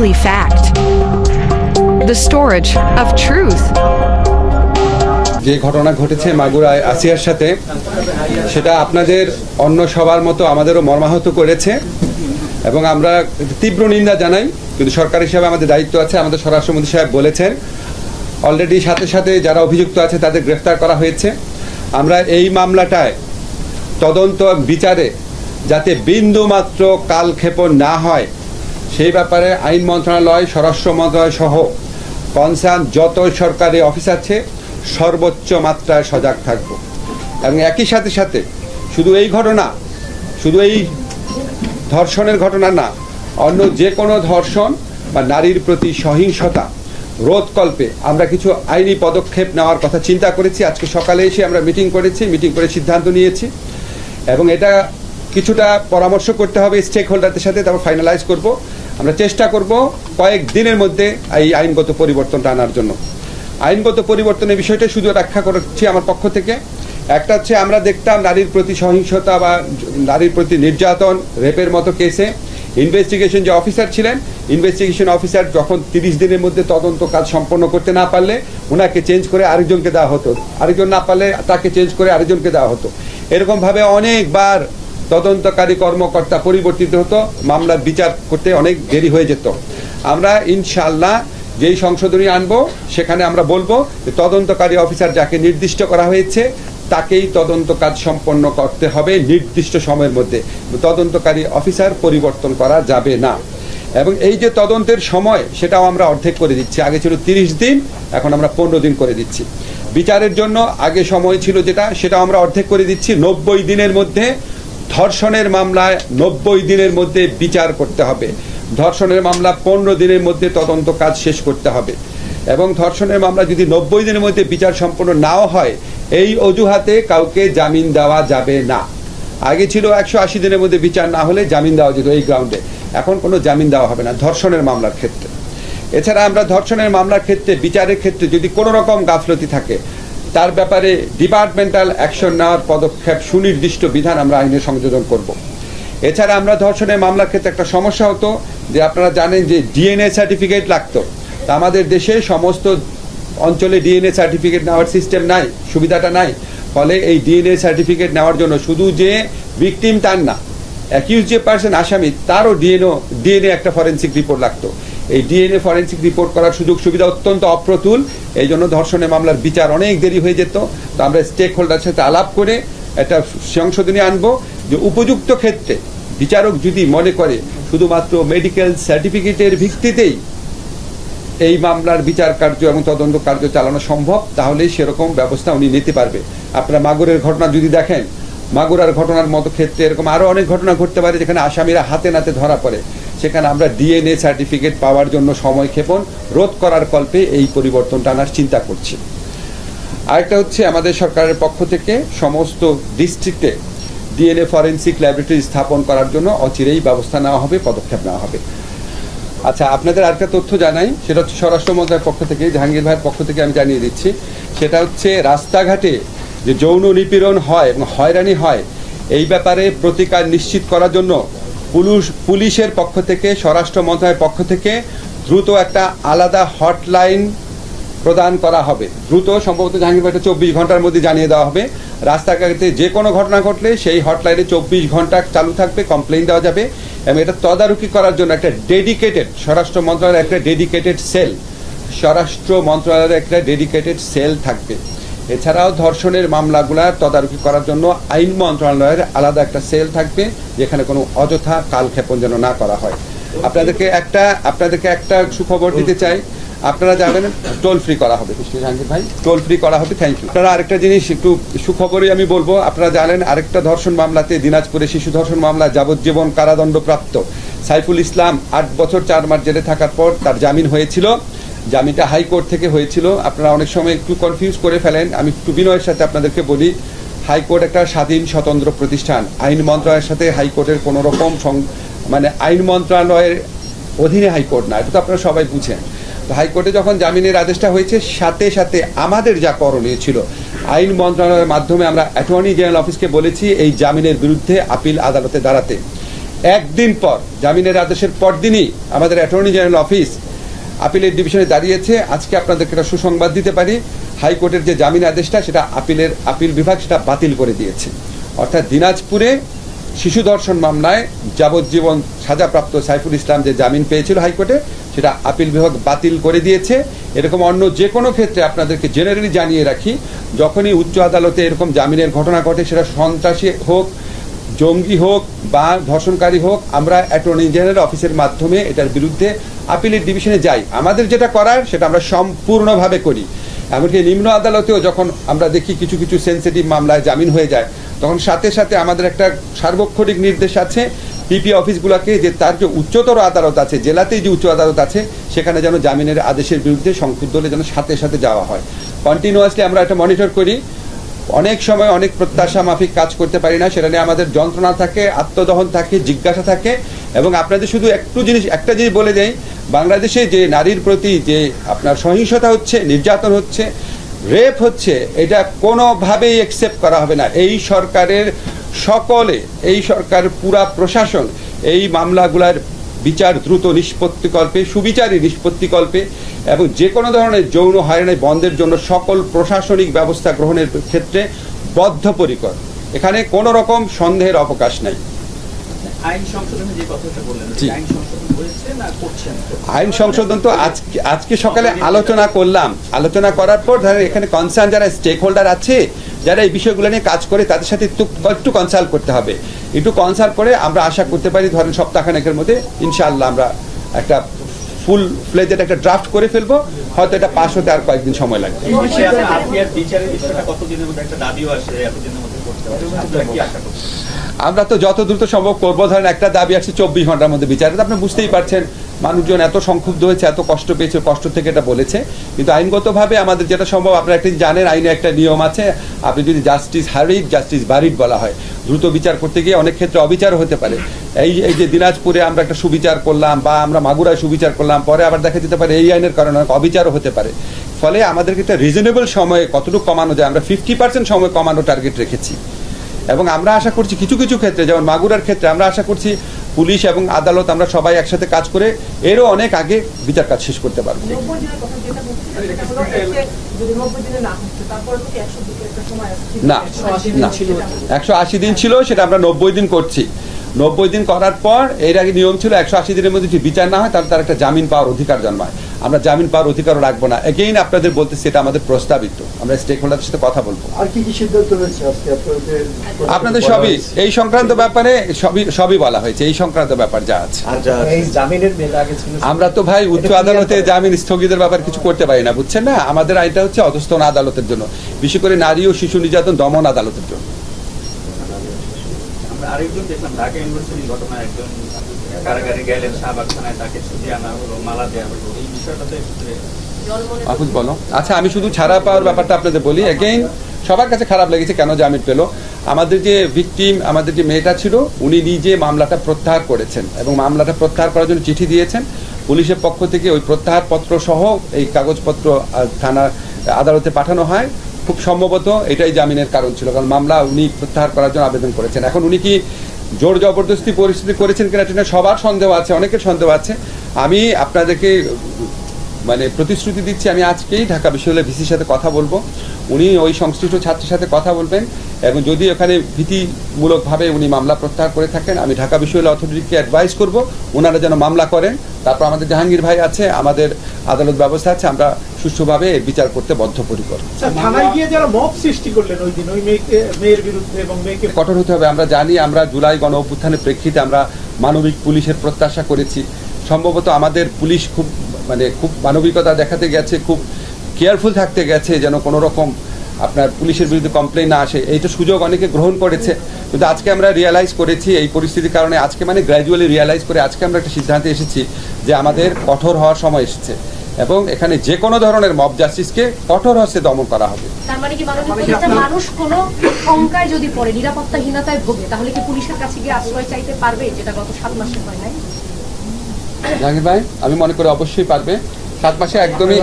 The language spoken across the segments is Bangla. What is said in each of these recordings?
daily fact, the storage of truth. যে ঘটনা ঘটেছে মাগুরায় আসিয়ার সাথে, সেটা আপনাদের অন্য সবার মতো আমাদেরও মর্মাহত করেছে এবং আমরা তীব্র নিন্দা জানাই। কিন্তু সরকার হিসাবে আমাদের দায়িত্ব আছে। আমাদের স্বরাষ্ট্রমন্ত্রী সাহেব বলেছেন অলরেডি সাথে সাথে যারা অভিযুক্ত আছে তাদের গ্রেফতার করা হয়েছে। আমরা এই মামলাটায় তদন্ত বিচারে যাতে বিন্দুমাত্র কালক্ষেপণ না হয় সেই ব্যাপারে আইন মন্ত্রণালয়, স্বরাষ্ট্র মন্ত্রণালয় সহ কনসার্ন যত সরকারি অফিস আছে সর্বোচ্চ মাত্রায় সজাগ থাকব। এবং একই সাথে সাথে শুধু এই ঘটনা, শুধু এই ধর্ষণের ঘটনা না, অন্য যে কোনো ধর্ষণ বা নারীর প্রতি সহিংসতা রোধকল্পে আমরা কিছু আইনি পদক্ষেপ নেওয়ার কথা চিন্তা করেছি। আজকে সকালে এসে আমরা মিটিং করে সিদ্ধান্ত নিয়েছি এবং এটা কিছুটা পরামর্শ করতে হবে স্টেক হোল্ডারদের সাথে, তারপর ফাইনালাইজ করব। আমরা চেষ্টা করব কয়েক দিনের মধ্যে এই আইনগত পরিবর্তনটা আনার জন্য। আইনগত পরিবর্তনের বিষয়টা শুধু ব্যাখ্যা করছি আমার পক্ষ থেকে। একটা হচ্ছে, আমরা দেখতাম নারীর প্রতি সহিংসতা বা নারীর প্রতি নির্যাতন, রেপের মতো কেসে ইনভেস্টিগেশন যে অফিসার ছিলেন, ইনভেস্টিগেশন অফিসার যখন 30 দিনের মধ্যে তদন্ত কাজ সম্পন্ন করতে না পারলে ওনাকে চেঞ্জ করে আরেকজনকে দেওয়া হতো, আরেকজন না পারলে তাকে চেঞ্জ করে আরেকজনকে দেওয়া হতো। এরকমভাবে অনেকবার তদন্তকারী কর্মকর্তা পরিবর্তিত হতো, মামলার বিচার করতে অনেক দেরি হয়ে যেত। আমরা ইনশাআল্লাহ যেই সংশোধনী আনবো সেখানে আমরা বলবো যে তদন্তকারী অফিসার যাকে নির্দিষ্ট করা হয়েছে তাকেই তদন্ত কাজ সম্পন্ন করতে হবে নির্দিষ্ট সময়ের মধ্যে। তদন্তকারী অফিসার পরিবর্তন করা যাবে না। এবং এই যে তদন্তের সময় সেটাও আমরা অর্ধেক করে দিচ্ছি। আগে ছিল 30 দিন, এখন আমরা 15 দিন করে দিচ্ছি। বিচারের জন্য আগে সময় ছিল যেটা, সেটাও আমরা অর্ধেক করে দিচ্ছি। 90 দিনের মধ্যে ধর্ষণের মামলায় 90 দিনের মধ্যে বিচার করতে হবে। ধর্ষণের মামলা 15 দিনের মধ্যে তদন্ত কাজ শেষ করতে হবে। এবং ধর্ষণের মামলা যদি 90 দিনের মধ্যে বিচার সম্পন্ন নাও হয়, এই অজুহাতে কাউকে জামিন দেওয়া যাবে না। আগে ছিল 180 দিনের মধ্যে বিচার না হলে জামিন দেওয়া যেত এই গ্রাউন্ডে, এখন কোনো জামিন দেওয়া হবে না ধর্ষণের মামলার ক্ষেত্রে। এছাড়া আমরা ধর্ষণের মামলার ক্ষেত্রে বিচারের ক্ষেত্রে যদি কোনো রকম গাফলতি থাকে তার ব্যাপারে ডিপার্টমেন্টাল অ্যাকশন নেওয়ার পদক্ষেপ সুনির্দিষ্ট বিধান আমরা আইনে সংযোজন করব। এছাড়া আমরা ধর্ষণের মামলার ক্ষেত্রে একটা সমস্যা হতো যে আপনারা জানেন যে ডিএনএ সার্টিফিকেট লাগতো। তা আমাদের দেশে সমস্ত অঞ্চলে ডিএনএ সার্টিফিকেট নেওয়ার সিস্টেম নাই, সুবিধাটা নাই। ফলে এই ডিএনএ সার্টিফিকেট নেওয়ার জন্য শুধু যে ভিকটিম তার না, অ্যাকিউজ যে পার্সন আসামি তারও ডিএনএ একটা ফরেন্সিক রিপোর্ট লাগতো। এই ডিএনএ ফরেন্সিক রিপোর্ট করার সুযোগ সুবিধা অত্যন্ত অপ্রতুল। এই জন্য ধর্ষণের মামলার বিচার অনেক দেরি হয়ে যেত। তো আমরা স্টেক হোল্ডারের সাথে আলাপ করে একটা সংশোধনী আনবো যে উপযুক্ত ক্ষেত্রে বিচারক যদি মনে করে শুধুমাত্র মেডিকেল সার্টিফিকেটের ভিত্তিতেই এই মামলার বিচার কার্য এবং তদন্ত কার্য চালানো সম্ভব, তাহলেই সেরকম ব্যবস্থা উনি নিতে পারবে। আপনারা মাগুরের ঘটনা যদি দেখেন, মাগুরার ঘটনার মতো ক্ষেত্রে এরকম আরও অনেক ঘটনা ঘটতে পারে যেখানে আসামিরা হাতে নাতে ধরা পড়ে। সেখানে আমরা ডিএনএ সার্টিফিকেট পাওয়ার জন্য সময়ক্ষেপণ রোধ করার কল্পে এই পরিবর্তনটা আনার চিন্তা করছি। আরেকটা হচ্ছে, আমাদের সরকারের পক্ষ থেকে সমস্ত ডিস্ট্রিক্টে ডিএনএ ফরেন্সিক ল্যাবরেটরি স্থাপন করার জন্য অচিরেই ব্যবস্থা নেওয়া হবে, পদক্ষেপ নেওয়া হবে। আচ্ছা, আপনাদের আরেকটা তথ্য জানাই, সেটা হচ্ছে স্বরাষ্ট্র মন্ত্রণালয়ের পক্ষ থেকে, জাহাঙ্গীর ভাইয়ের পক্ষ থেকে আমি জানিয়ে দিচ্ছি। সেটা হচ্ছে রাস্তাঘাটে যে যৌন নিপীড়ন হয় এবং হয়রানি হয়, এই ব্যাপারে প্রতিকার নিশ্চিত করার জন্য পুলিশের পক্ষ থেকে, স্বরাষ্ট্র মন্ত্রণালয়ের পক্ষ থেকে দ্রুত একটা আলাদা হটলাইন প্রদান করা হবে। দ্রুত, সম্ভবত জাহাঙ্গীর ভাইটা 24 ঘন্টার মধ্যে জানিয়ে দেওয়া হবে। রাস্তাঘাটে যে কোনো ঘটনা ঘটলে সেই হটলাইনে 24 ঘন্টা চালু থাকবে, কমপ্লেইন দেওয়া যাবে। এবং এটা তদারকি করার জন্য একটা ডেডিকেটেড স্বরাষ্ট্র মন্ত্রণালয়ের একটা ডেডিকেটেড সেল থাকবে। এছাড়াও ধর্ষণের মামলাগুলার তদারকি করার জন্য আইন মন্ত্রণালয়ের আলাদা একটা সেল থাকবে, যেখানে কোনো অযথা কালক্ষেপণ যেন না করা হয়। আপনাদেরকে একটা সুখবর দিতে চাই। আপনারা জানেন টোল ফ্রি করা হবে, জাহাঙ্গীর ভাই, টোল ফ্রি করা হবে। Thank you. আপনারা আরেকটা জিনিস একটু সুখবরই আমি বলবো, আপনারা জানেন আরেকটা ধর্ষণ মামলাতে, দিনাজপুরে শিশু ধর্ষণ মামলা যাবজ্জীবন কারাদণ্ডপ্রাপ্ত সাইফুল ইসলাম 8 বছর 4 মাস জেলে থাকার পর তার জামিন হয়েছিল। জামিনটা হাইকোর্ট থেকে হয়েছিল। আপনারা অনেক সময় একটু কনফিউজ করে ফেলেন। আমি একটু বিনয়ের সাথে আপনাদেরকে বলি, হাইকোর্ট একটা স্বাধীন স্বতন্ত্র প্রতিষ্ঠান। আইন মন্ত্রণালয়ের সাথে হাইকোর্টের কোনো রকম আইন মন্ত্রণালয়ের অধীনে হাইকোর্ট না, এটা তো আপনারা সবাই বুঝেন। তো হাইকোর্টে যখন জামিনের আদেশটা হয়েছে, সাথে সাথে আমাদের যা করণীয় ছিল, আইন মন্ত্রণালয়ের মাধ্যমে আমরা অ্যাটর্নি জেনারেল অফিসকে বলেছি এই জামিনের বিরুদ্ধে আপিল আদালতে দাঁড়াতে। একদিন পর জামিনের আদেশের পরদিনই আমাদের অ্যাটর্নি জেনারেল অফিস আপিলের ডিভিশনে দাঁড়িয়েছে। আজকে আপনাদেরকে একটা সুসংবাদ দিতে পারি, হাইকোর্টের যে জামিন আদেশটা সেটা আপিল বিভাগ সেটা বাতিল করে দিয়েছে। অর্থাৎ দিনাজপুরে শিশু ধর্ষণ মামলায় যাবজ্জীবন সাজাপ্রাপ্ত সাইফুল ইসলাম যে জামিন পেয়েছিল হাইকোর্টে, সেটা আপিল বিভাগ বাতিল করে দিয়েছে। এরকম অন্য যে কোনো ক্ষেত্রে আপনাদেরকে জেনারেলি জানিয়ে রাখি, যখনই উচ্চ আদালতে এরকম জামিনের ঘটনা ঘটে, সেটা সন্ত্রাসী হোক, জঙ্গি হোক বা ধর্ষণকারী হোক, আমরা অ্যাটর্নি জেনারেল অফিসের মাধ্যমে এটার বিরুদ্ধে আপিলের ডিভিশনে যাই। আমাদের যেটা করার সেটা আমরা সম্পূর্ণভাবে করি। এমনকি নিম্ন আদালতেও যখন আমরা দেখি কিছু কিছু সেন্সিটিভ মামলায় জামিন হয়ে যায়, তখন সাথে সাথে আমাদের একটা সার্বক্ষণিক নির্দেশ আছে পিপি অফিসগুলোকে, যে তার যে উচ্চতর আদালত আছে, জেলাতেই যে উচ্চ আদালত আছে, সেখানে যেন জামিনের আদেশের বিরুদ্ধে সংক্ষুব্ধ হলে যেন সাথে সাথে যাওয়া হয়। কন্টিনিউয়াসলি আমরা এটা মনিটর করি। অনেক সময় অনেক প্রত্যাশা মাফিক কাজ করতে পারি না, সেটা নিয়ে আমাদের যন্ত্রণা থাকে, আত্মদহন থাকে, জিজ্ঞাসা থাকে। এবং আপনাদের শুধু একটা জিনিস বলে দেই, বাংলাদেশে যে নারীর প্রতি যে আপনার সহিংসতা হচ্ছে, নির্যাতন হচ্ছে, রেপ হচ্ছে, এটা কোনোভাবেই অ্যাকসেপ্ট করা হবে না। এই সরকারের এই সরকার পুরা প্রশাসন এই মামলাগুলার বিচার দ্রুত নিষ্পত্তিকল্পে, সুবিচারী নিষ্পত্তিকল্পে এবং যে কোনো ধরনের যৌন হয়রানি বন্ধের জন্য সকল প্রশাসনিক ব্যবস্থা গ্রহণের ক্ষেত্রে বদ্ধপরিকর। এখানে কোনো রকম সন্দেহের অবকাশ নাই। আইন সংশোধন তো আজকে সকালে আলোচনা করার পর ধরেন এখানে কনসার্ন যারা স্টেক হোল্ডার আছে, যারা এই বিষয়গুলো নিয়ে কাজ করে, তাদের সাথে একটু কনসাল্ট করতে হবে। একটু কনসাল্ট করে আমরা আশা করতে পারি ধরেন সপ্তাহখানেকের মধ্যে ইনশাআল্লাহ আমরা একটা ফুল ফ্লেজেড একটা ড্রাফট করে ফেলবো। হয়তো এটা পাস হতে আর কয়েকদিন সময় লাগবে। আমরা তো যত দ্রুত সম্ভব করবো। ধরেন একটা দাবি আসছে 24 ঘন্টার মধ্যে বিচার। আপনি বুঝতেই পারছেন মানুষজন এত সংক্ষুব্ধ হয়েছে, এত কষ্ট পেয়েছে, কষ্ট থেকে এটা বলেছে। কিন্তু আইনগতভাবে আমাদের যেটা সম্ভব, আপনারা একটা জানেন আইনে একটা নিয়ম আছে, আপনি যদি জাস্টিস হারিড জাস্টিস বারিড বলা হয়, দ্রুত বিচার করতে গিয়ে অনেক ক্ষেত্রে অবিচারও হতে পারে। এই যে দিনাজপুরে আমরা একটা সুবিচার করলাম বা আমরা মাগুরায় সুবিচার করলাম, পরে আবার দেখা যেতে পারে এই আইনের কারণে অনেক অবিচারও হতে পারে। ফলে আমাদেরকে একটা রিজনেবল সময়ে কতটুকু কমানো যায়, আমরা 50% সময় কমানো টার্গেট রেখেছি। এবং আমরা আশা করছি কিছু কিছু ক্ষেত্রে, যেমন মাগুরার ক্ষেত্রে আমরা আশা করছি পুলিশ এবং আদালত আমরা সবাই একসাথে কাজ করে এরও অনেক আগে বিচার কাজ শেষ করতে পারবো। না, 180 দিন ছিল, সেটা আমরা 90 দিন করছি। 90 দিন করার পর এর আগে নিয়ম ছিল 180 দিনের মধ্যে যদি বিচার না হয় তাহলে তার একটা জামিন পাওয়ার অধিকার জন্মায়। আমরা জামিন পাওয়ার অধিকারও রাখবো না। এগেইন আপনাদের বলতেছি এটা আমাদের প্রস্তাবিত, আমরা স্টেক হোল্ডারদের সাথে কথা বলবো। আর কি কি সিদ্ধান্ত হয়েছে আজকে আপনাদের সবই এই সংক্রান্ত ব্যাপারে সবই বলা হয়েছে, এই সংক্রান্ত ব্যাপার যা আছে। এই জামিনের মেয়াদ আগে ছিল, আমরা তো ভাই উচ্চ আদালতে জামিন স্থগিতের ব্যাপারে কিছু করতে পারি না, বুঝছেন না। আমাদের আইনটা হচ্ছে অধস্তন আদালতের জন্য, বিশেষ করে নারী ও শিশু নির্যাতন দমন আদালতের জন্য। আরেকজন দেখলাম ঢাকা ইউনিভার্সিটির ঘটনায় একজন কারাগারে গেলেন, শাহবাগ থানায় তাকে ছুটি আনা হলো, মালা দেওয়া হলো, এই বিষয়টাতে আফুজ বলো। আচ্ছা, আমি শুধু ছাড়া পাওয়ার ব্যাপারটা আপনাদের বলি। এগেইন সবার কাছে খারাপ লেগেছে কেন জামিন পেল। আমাদের যে ভিকটিম, আমাদের যে মেয়েটা ছিল, উনি নিজে মামলাটা প্রত্যাহার করেছেন এবং মামলাটা প্রত্যাহার করার জন্য চিঠি দিয়েছেন। পুলিশের পক্ষ থেকে ওই প্রত্যাহার পত্র সহ এই কাগজপত্র থানা আদালতে পাঠানো হয়। খুব সম্ভবত এটাই জামিনের কারণ ছিল, কারণ মামলা উনি প্রত্যাহার করার জন্য আবেদন করেছেন। এখন উনি কি জোর জবরদস্তি পরিস্থিতি করেছেন কিনা এটা সবার সন্দেহ আছে, অনেকের সন্দেহ আছে। আমি আপনাদেরকে প্রতিশ্রুতি দিচ্ছি, আমি আজকেই ঢাকা বিশ্ববিদ্যালয়ের ভিসির সাথে কথা বলবো। উনি ওই সংশ্লিষ্ট ছাত্রের সাথে কথা বলবেন এবং যদি ওখানে ভীতিমূলকভাবে উনি মামলা প্রত্যাহার করে থাকেন, আমি ঢাকা বিশ্ববিদ্যালয় অথরিটিকে অ্যাডভাইস করব ওনারা যেন মামলা করেন। তারপর আমাদের জাহাঙ্গীর ভাই আছে, আমাদের আদালত ব্যবস্থা আছে, আমরা সুষ্ঠুভাবে বিচার করতে বদ্ধপরিকর। কঠোর হতে হবে, আমরা জানি। আমরা জুলাই গণ অভ্যুত্থানের প্রেক্ষিতে আমরা মানবিক পুলিশের প্রত্যাশা করেছি। সম্ভবত আমাদের পুলিশ খুব মানবিকতা দেখাতে গেছে, খুব কেয়ারফুল থাকতে গেছে যেন কোনো রকম আপনার পুলিশের বিরুদ্ধে কমপ্লেন না আসে। এইটা সুযোগ অনেকে গ্রহণ করেছে, কিন্তু আজকে আমরা রিয়ালাইজ করেছি এই পরিস্থিতির কারণে, আজকে গ্র্যাজুয়ালি রিয়ালাইজ করে আজকে আমরা একটা সিদ্ধান্তে এসেছি যে আমাদের কঠোর হওয়ার সময় এসেছে এবং এখানে যে কোনো ধরনের মব জাস্টিসকে কঠোর হস্তে দমন করা হবে। তার মানে কি মানুষ কোনো শঙ্কায় যদি পড়ে, নিরাপত্তাহীনতায় ভোগে, তাহলে কি পুলিশের কাছে গিয়ে আশ্রয় চাইতে পারবে, যেটা গত 7 মাসে হয় নাই? জাহাঙ্গীর ভাই, আমি মনে করি অবশ্যই পারবে। 7 মাসে একদমই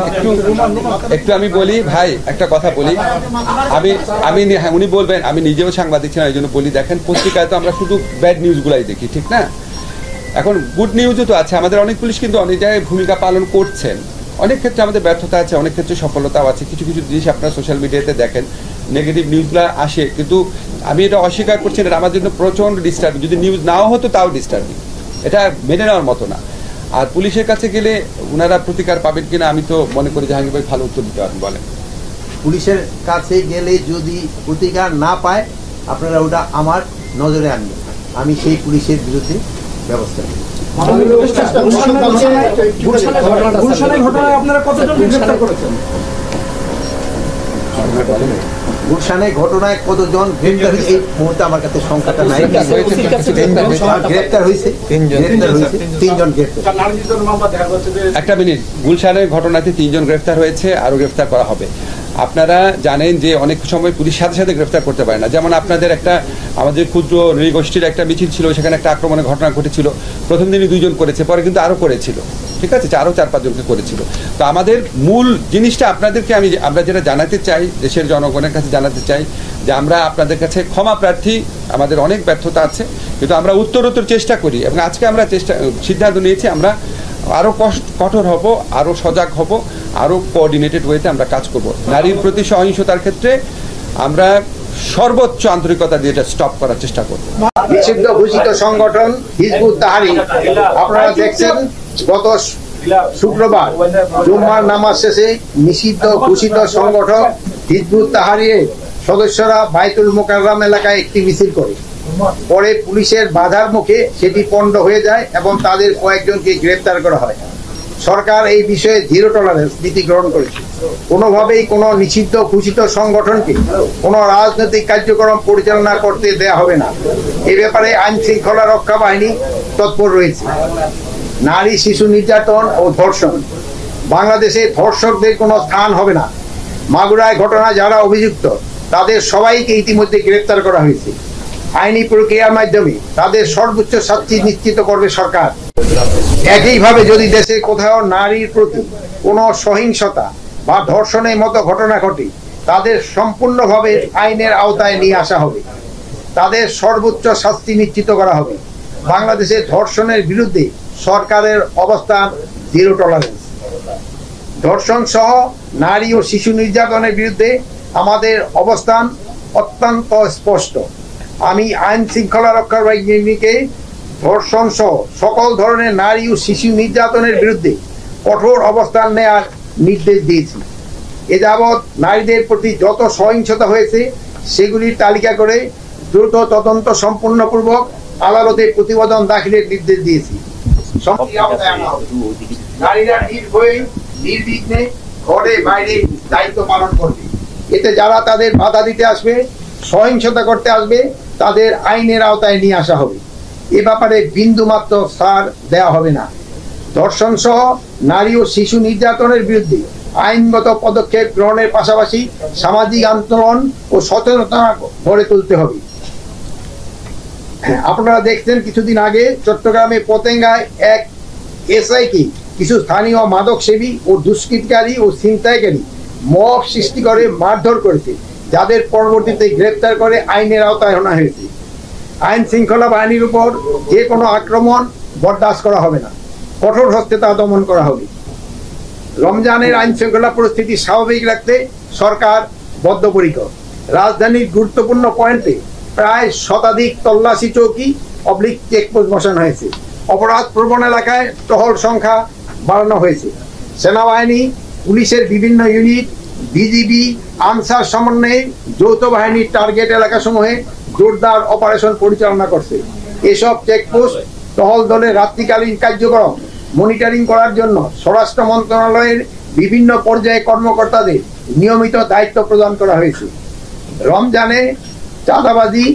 একটু আমি বলি ভাই, একটা কথা বলি। উনি বলবেন, আমি নিজেও সাংবাদিক ছিলাম, এই জন্য বলি। দেখেন, পত্রিকায় তো আমরা শুধু ব্যাড নিউজগুলাই দেখি, ঠিক না? এখন গুড নিউজও তো আছে, আমাদের অনেক পুলিশ কিন্তু অনেক জায়গায় ভূমিকা পালন করছেন, অনেক ক্ষেত্রে আমাদের ব্যর্থতা আছে, অনেক ক্ষেত্রে সফলতাও আছে। কিছু কিছু জিনিস আপনারা সোশ্যাল মিডিয়াতে দেখেন, নেগেটিভ নিউজগুলো আসে, কিন্তু আমি এটা অস্বীকার করছি না, এটা আমার জন্য প্রচণ্ড ডিস্টার্বিং। যদি নিউজ নাও হতো তাও ডিস্টার্বিং, এটা মেনে নেওয়ার মতো না। আর পুলিশের কাছে গেলে ওনারা প্রতিকার পাবেন কিনা আমি তো মনে করি জাহাঙ্গীর ভাই ভালো উত্তর দিতে পারেন, বলেন। পুলিশের কাছে গেলে যদি প্রতিকার না পায়, আপনারা ওটা আমার নজরে আনবেন, আমি সেই পুলিশের বিরুদ্ধে ব্যবস্থা নেব। গুলশানের ঘটনায় কতজন গ্রেপ্তার হয়েছে এই মুহূর্তে আমার কাছে সংখ্যাটা নাই। গ্রেপ্তার হয়েছে 3 জন গ্রেপ্তার। একটা মিনিট, গুলশানের ঘটনাতে 3 জন গ্রেফতার হয়েছে, আরো গ্রেফতার করা হবে। আপনারা জানেন যে অনেক সময় পুলিশ সাথে সাথে গ্রেফতার করতে পারে না। যেমন আপনাদের একটা আমাদের ক্ষুদ্র নৃগোষ্ঠীর একটা মিছিল ছিল, সেখানে একটা আক্রমণের ঘটনা ঘটেছিল, প্রথম দিনই 2 জন করেছে, পরে কিন্তু আরও করেছিল, ঠিক আছে, আরও 4-5 জনকে করেছিল। তো আমাদের মূল জিনিসটা আপনাদেরকে আমরা যেটা জানাতে চাই, দেশের জনগণের কাছে জানাতে চাই যে আমরা আপনাদের কাছে ক্ষমা প্রার্থী, আমাদের অনেক ব্যর্থতা আছে, কিন্তু আমরা উত্তরোত্তর চেষ্টা করি, এবং আজকে আমরা সিদ্ধান্ত নিয়েছি আমরা আরও কঠোর হব, আরও সজাগ হব, আরও কোঅর্ডিনেটেড ওয়েতে আমরা কাজ করব। নারীর প্রতি সহিংসতার ক্ষেত্রে আমরা সর্বোচ্চ আন্তরিকতা দিয়ে এটা স্টপ করার চেষ্টা করব। নিষিদ্ধ ঘোষিত সংগঠন হিজবুত তাহরির, আপনারা দেখছেন গত শুক্রবার জুম্মার নামাজ শেষে নিষিদ্ধ ঘোষিত সংগঠন হিজবুত তাহরিরের সদস্যরা বাইতুল মোকাররম এলাকায় একটি মিছিল করে, পরে পুলিশের বাধার মুখে সেটি পণ্ড হয়ে যায় এবং তাদের কয়েকজনকে গ্রেপ্তার করা হয়। সরকার এই বিষয়ে 0 টলারেন্স নীতি গ্রহণ করেছে। কোনোভাবেই কোনো নিষিদ্ধ ঘোষিত সংগঠনকে কোনো রাজনৈতিক কার্যক্রম পরিচালনা করতে দেয়া হবে না। এ ব্যাপারে আইন শৃঙ্খলা রক্ষা বাহিনী তৎপর রয়েছে। নারী শিশু নির্যাতন ও ধর্ষণ, বাংলাদেশে ধর্ষকদের কোনো স্থান হবে না। মাগুরায় ঘটনা যারা অভিযুক্ত তাদের সবাইকে ইতিমধ্যে গ্রেপ্তার করা হয়েছে। আইনি প্রক্রিয়ার মাধ্যমে তাদের সর্বোচ্চ শাস্তি নিশ্চিত করবে সরকার। একইভাবে যদি দেশে কোথাও নারীর প্রতি কোনো সহিংসতা বা ধর্ষণের মতো ঘটনা ঘটে, তাদের সম্পূর্ণভাবে আইনের আওতায় নিয়ে আসা হবে, তাদের সর্বোচ্চ শাস্তি নিশ্চিত করা হবে। বাংলাদেশে ধর্ষণের বিরুদ্ধে সরকারের অবস্থান 0 টলারেন্স। ধর্ষণ সহ নারী ও শিশু নির্যাতনের বিরুদ্ধে আমাদের অবস্থান অত্যন্ত স্পষ্ট। আমি আইন শৃঙ্খলা রক্ষা বাহিনীকে ধর্ষণ সহ সকল ধরনের নারী ও শিশু নির্যাতনের বিরুদ্ধে কঠোর অবস্থান নেওয়ার নির্দেশ দিয়েছি। এ যাবৎ নারীদের প্রতি যত সহিংসতা হয়েছে সেগুলির তালিকা করে দ্রুত তদন্ত সম্পূর্ণপূর্বক আদালতে প্রতিবেদন দাখিলের নির্দেশ দিয়েছি। নারীরা নির্বিঘ্নে ঘরে বাইরে দায়িত্ব পালন করবে। এতে যারা তাদের বাধা দিতে আসবে, সহিংসতা করতে আসবে, তাদের আইনের আওতায় নিয়ে আসা হবে। এ ব্যাপারে বিন্দুমাত্র ছাড় দেওয়া হবে না। ধর্ষণ সহ নারী ও শিশু নির্যাতনের বিরুদ্ধে আইনগত পদক্ষেপ গ্রহণের পাশাপাশি সামাজিক আন্দোলন ও সচেতনতা গড়ে তুলতে হবে। আপনারা দেখছেন কিছুদিন আগে চট্টগ্রামে পতেঙ্গায় এক এসআইকে কিছু স্থানীয় মাদক সেবী ও দুষ্কৃতকারী ও ছিনতাইকারী মব সৃষ্টি করে মারধর করেছে, যাদের পরবর্তীতে গ্রেপ্তার করে আইনের আওতায় আনা হয়েছে। আইন শৃঙ্খলা বাহিনীর উপর যে কোনো আক্রমণ বরদাস্ত করা হবে না, কঠোর হস্তে তা দমন করা হবে। রমজানের আইন শৃঙ্খলা পরিস্থিতি স্বাভাবিক রাখতে সরকার বদ্ধপরিকর। রাজধানীর গুরুত্বপূর্ণ পয়েন্টে প্রায় শতাধিক তল্লাশি চৌকি চেকপোস্ট বসানো হয়েছে। অপরাধ প্রবণ এলাকায় টহল সংখ্যা বাড়ানো হয়েছে। সেনাবাহিনী, পুলিশের বিভিন্ন ইউনিট, বিজিবি, আনসার সমন্বয়ে যৌথ বাহিনীর টার্গেট এলাকাসমূহে জোরদার অপারেশন পরিচালনা করছে। এসব চেকপোস্ট টহল দলের রাত্রিকালীন কার্যক্রম মনিটরিং করার জন্য স্বরাষ্ট্র মন্ত্রণালয়ের বিভিন্ন পর্যায়ে কর্মকর্তাদের নিয়মিত দায়িত্ব প্রদান করা হয়েছে। রমজানে চাঁদাবাজি,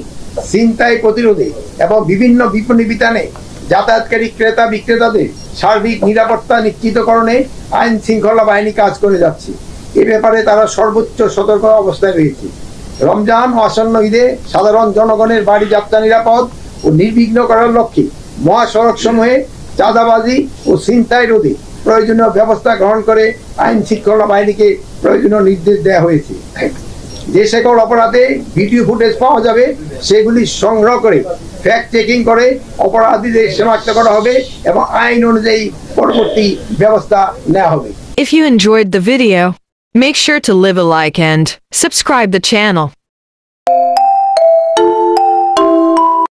ছিনতাই প্রতিরোধে এবং বিভিন্ন বিপণী বিতানে যাতায়াতকারী ক্রেতা বিক্রেতাদের সার্বিক নিরাপত্তা নিশ্চিতকরণে আইন শৃঙ্খলা বাহিনী কাজ করে যাচ্ছে। এ ব্যাপারে তারা সর্বোচ্চ সতর্ক অবস্থায় রয়েছে। রমজান ও আসন্ন ঈদে সাধারণ জনগণের বাড়ি যাত্রা নিরাপদ ও নির্বিঘ্ন করার লক্ষ্যে মহাসড়ক সমূহে চাঁদাবাজি ও ছিনতাই রোধে প্রয়োজনীয় ব্যবস্থা গ্রহণ করে আইন শৃঙ্খলা বাহিনীকে প্রয়োজনীয় নির্দেশ দেওয়া হয়েছে। যে সকল অপরাধে ভিডিও ফুটেজ পাওয়া যাবে সেগুলি সংগ্রহ করে ফ্যাক্ট চেকিং করে অপরাধীদের শনাক্ত করা হবে এবং আইন অনুযায়ী পরবর্তী ব্যবস্থা নেওয়া হবে। If you enjoyed the video, make sure to leave a like and subscribe the channel.